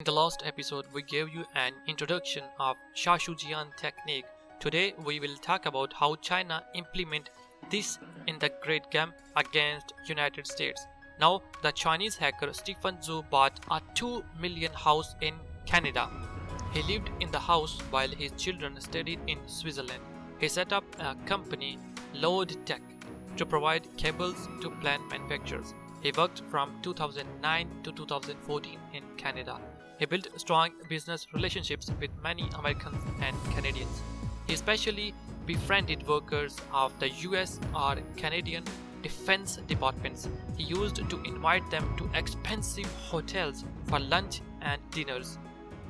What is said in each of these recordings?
In the last episode, we gave you an introduction of Shashujian technique. Today, we will talk about how China implement this in the Great Game against United States. Now, the Chinese hacker Stephen Zhu bought a 2 million house in Canada. He lived in the house while his children studied in Switzerland. He set up a company, Load Tech, to provide cables to plant manufacturers. He worked from 2009 to 2014 in Canada. He built strong business relationships with many Americans and Canadians. He especially befriended workers of the US or Canadian defense departments. He used to invite them to expensive hotels for lunch and dinners.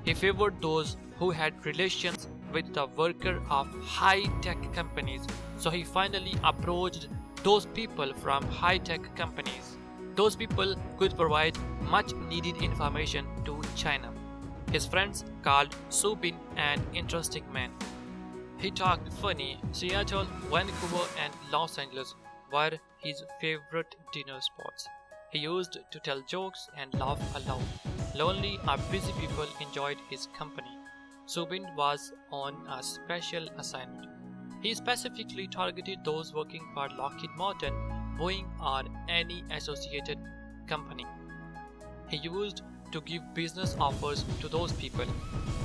He favored those who had relations with the workers of high-tech companies, so he finally approached those people from high-tech companies. Those people could provide much needed information to China. His friends called Subin an interesting man. He talked funny. Seattle, Vancouver and Los Angeles were his favorite dinner spots. He used to tell jokes and laugh aloud. Lonely or busy people enjoyed his company. Subin was on a special assignment. He specifically targeted those working for Lockheed Martin, Boeing or any associated company. He used to give business offers to those people.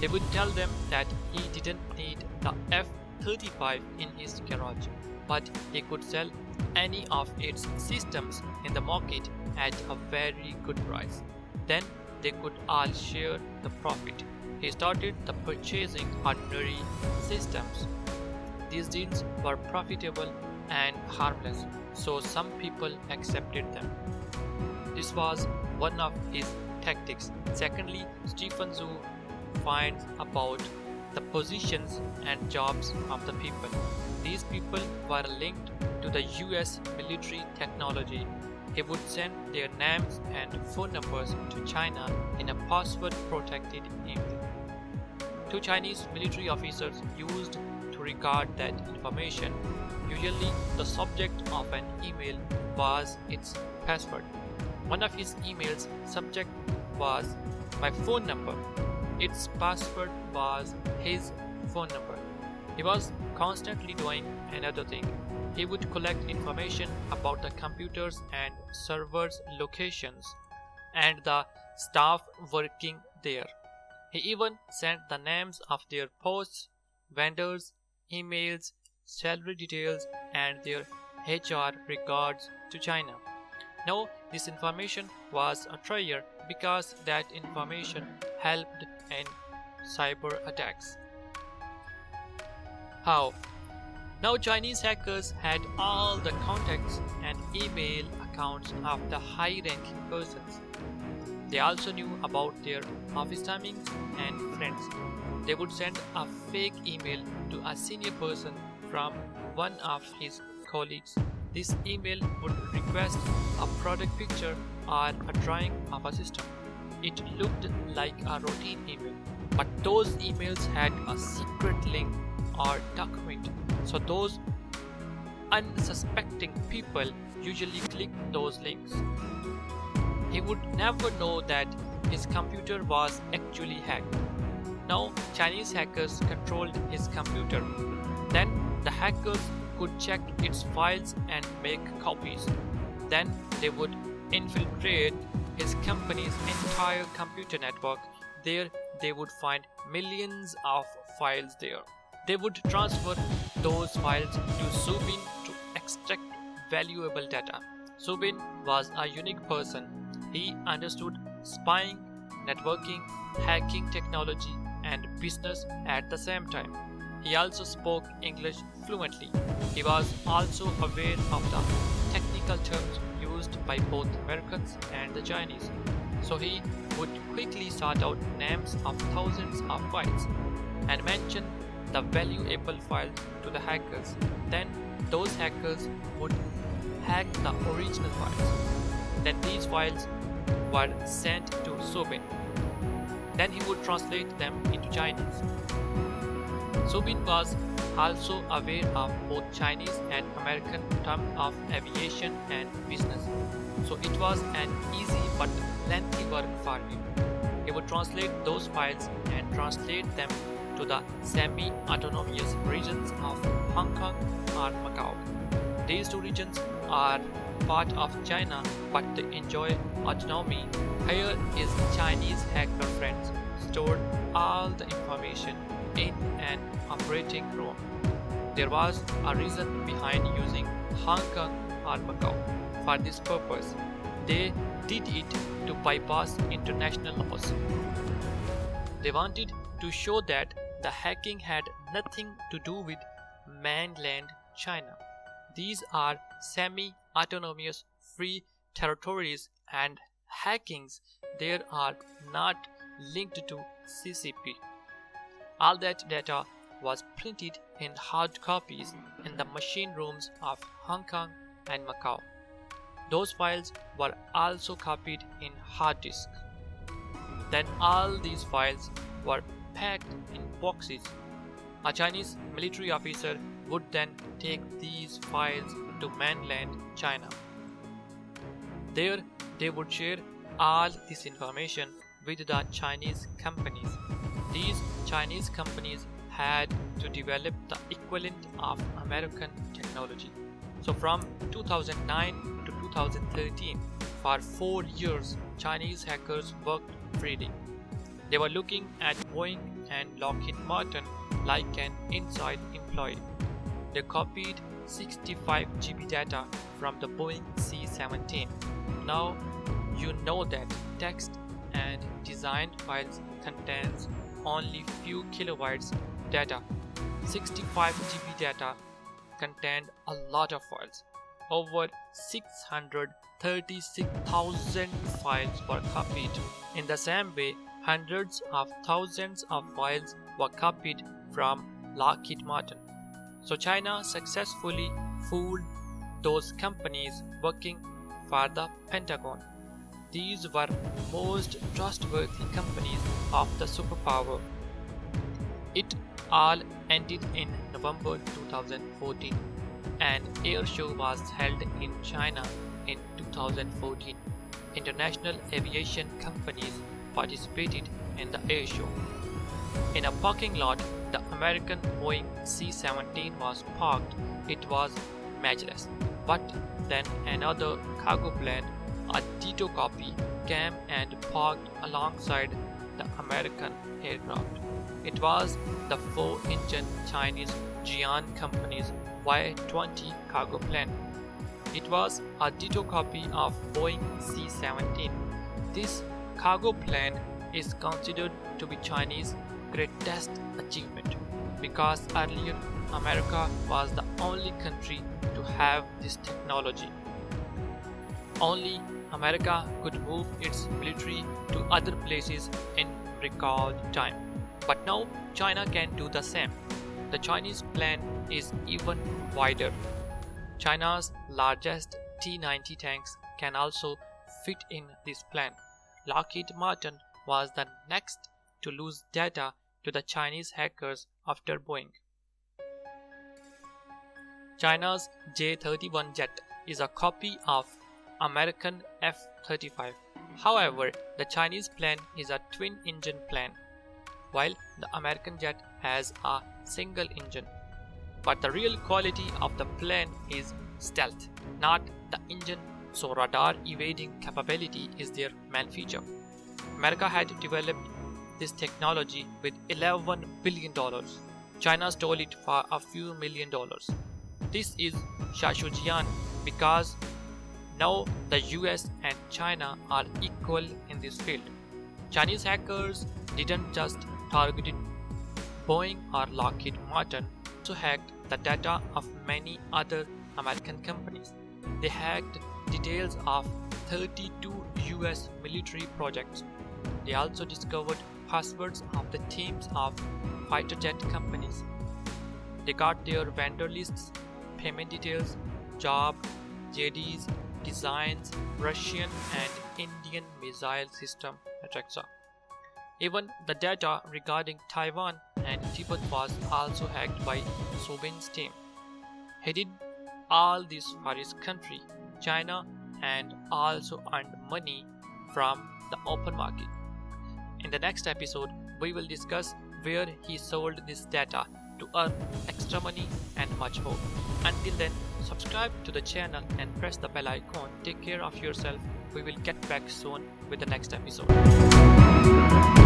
He would tell them that he didn't need the F-35 in his garage, but he could sell any of its systems in the market at a very good price. Then they could all share the profit. He started the purchasing ordinary systems. These deals were profitable and harmless, so some people accepted them. This was one of his tactics. Secondly, Stephen Zhu finds about the positions and jobs of the people. These people were linked to the US military technology. He would send their names and phone numbers to China in a password-protected email. Two Chinese military officers used to record that information. Usually, the subject of an email was its password. One of his email's subject was my phone number. Its password was his phone number. He was constantly doing another thing. He would collect information about the computers and servers' locations and the staff working there. He even sent the names of their posts, vendors, emails, salary details, and their HR records to China. Now, this information was a treasure because that information helped in cyber attacks. How? Now, Chinese hackers had all the contacts and email accounts of the high-ranking persons. They also knew about their office timings and friends. They would send a fake email to a senior person from one of his colleagues. This email would request a product picture or a drawing of a system. It looked like a routine email, but those emails had a secret link or document, so those unsuspecting people usually clicked those links. He would never know that his computer was actually hacked. Now, Chinese hackers controlled his computer. Then, the hackers could check its files and make copies. Then, they would infiltrate his company's entire computer network. There, they would find millions of files there. They would transfer those files to Subin to extract valuable data. Subin was a unique person. He understood spying, networking, hacking technology, and business at the same time. He also spoke English fluently. He was also aware of the technical terms used by both Americans and the Chinese. So he would quickly sort out names of thousands of files and mention the valuable files to the hackers. Then those hackers would hack the original files. Then these files were sent to Subin. Then he would translate them into Chinese. Subin was also aware of both Chinese and American terms of aviation and business, so it was an easy but lengthy work for him. He would translate those files and translate them to the semi-autonomous regions of Hong Kong or Macau. These two regions are part of China, but they enjoy autonomy. Here is Chinese hacker friends stored all the information in an operating room. There was a reason behind using Hong Kong or Macau for this purpose. They did it to bypass international laws. They wanted to show that the hacking had nothing to do with mainland China. These are semi-autonomous free territories, and hackings there are not linked to CCP. All that data was printed in hard copies in the machine rooms of Hong Kong and Macau. Those files were also copied in hard disks. Then all these files were packed in boxes. A Chinese military officer would then take these files to mainland China. There they would share all this information with the Chinese companies. These Chinese companies had to develop the equivalent of American technology. So from 2009 to 2013, for 4 years, Chinese hackers worked freely. They were looking at Boeing and Lockheed Martin like an inside employee. They copied 65 GB data from the Boeing C-17. Now you know that text and design files contains only few kilobytes data. 65 GB data contained a lot of files. Over 636,000 files were copied. In the same way, hundreds of thousands of files were copied from Lockheed Martin. So China successfully fooled those companies working for the Pentagon. These were most trustworthy companies of the superpower. It all ended in November 2014. An air show was held in China in 2014. International aviation companies participated in the air show. In a parking lot, the American Boeing C-17 was parked. It was matchless. But then another cargo plane, a ditto copy, came and parked alongside the American aircraft. It was the 4-engine Chinese Jian Company's Y-20 cargo plane. It was a ditto copy of Boeing C-17. This cargo plane is considered to be Chinese greatest achievement because earlier America was the only country to have this technology. Only America could move its military to other places in record time. But now China can do the same. The Chinese plane is even wider. China's largest T-90 tanks can also fit in this plane. Lockheed Martin was the next to lose data to the Chinese hackers after Boeing. China's J-31 jet is a copy of American F-35. However, the Chinese plane is a twin-engine plane, while the American jet has a single engine. But the real quality of the plane is stealth, not the engine, so radar evading capability is their main feature. America had developed this technology with $11 billion. China stole it for a few million dollars. This is Shashujian because now the US and China are equal in this field. Chinese hackers didn't just target Boeing or Lockheed Martin, also hacked the data of many other American companies. They hacked details of 32 US military projects. They also discovered passwords of the teams of fighter jet companies. They got their vendor lists, payment details, job, JDs, designs, Russian and Indian missile system, etc. Even the data regarding Taiwan and Tibet was also hacked by Subin's team. He did all this for his country, China, and also earned money from the open market. In the next episode, we will discuss where he sold this data to earn extra money and much more. Until then, subscribe to the channel and press the bell icon. Take care of yourself. We will get back soon with the next episode.